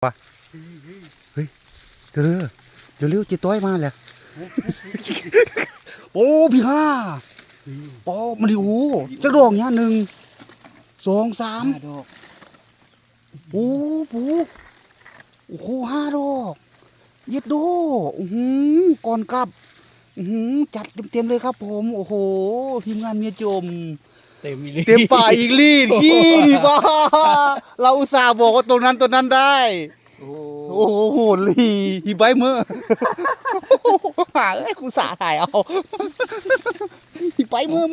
วะเฮ้ยเร็วจีต้อยมาแหละโอ้พี่ห้าปอมาดิโอ้จักดอกเนี้ย1 2 3โอ้ปูโอ้โห5 ดอกเย็ดโดก่อนกลับจัดเต็มเลยครับผมโอ้โหทีมงานเมียจมเต็มป่าอีกลีดขี้ดีป่ะเราอุตส่าห์บอกว่าตรงนั้นได้โอ้โหโหดลีฮีใบเมื่อหากูสาถ่ายเอาฮีใบเมื่อ